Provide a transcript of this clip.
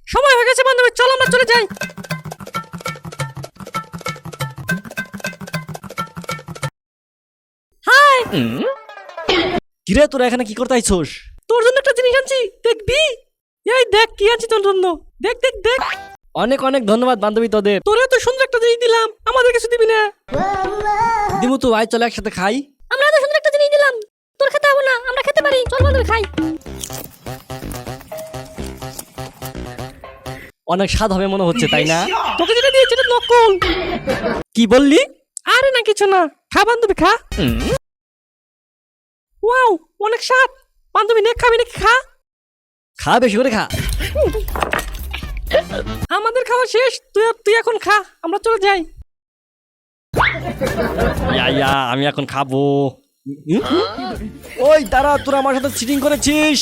সময় হয়ে গেছে বান্ধবী, চল আমরা চলে যাই। হাই। কিরে তোরা এখানে কি করতে আইছস? তোর জন্য একটা জিনিস আনছি, দেখবি? এই দেখ কি আনছি তোর জন্য, দেখ দেখ দেখ। অনেক অনেক ধন্যবাদ বান্ধবী তোদের। তোরে এত সুন্দর একটা জিনিস দিলাম, আমাদের কিছু দিবি না? দিমু তো, আয় চল একসাথে খাই। আমরা এত সুন্দর একটা জিনিস দিলাম, তোর খেতে হবে না, আমরা খেতে পারি, চল বান্ধবী খাই। অনেক স্বাদ হবে মনে হচ্ছে, তাই না? তোকে যেটা দিয়েছি এটা নকল। কি বললি? আরে না কিছু না, খা বান্ধবী খা। ওয়াও অনেক স্বাদ। বান্ধবী নে, খাবি নাকি? খা। খা, বেশি করে খা। আমাদের খাওয়া শেষ, তুই এখন খা, আমরা চলে যাই। ইয়া আমি এখন খাবো। ওই দাঁড়া, তোরা আমার সাথে চিটিং করেছিস।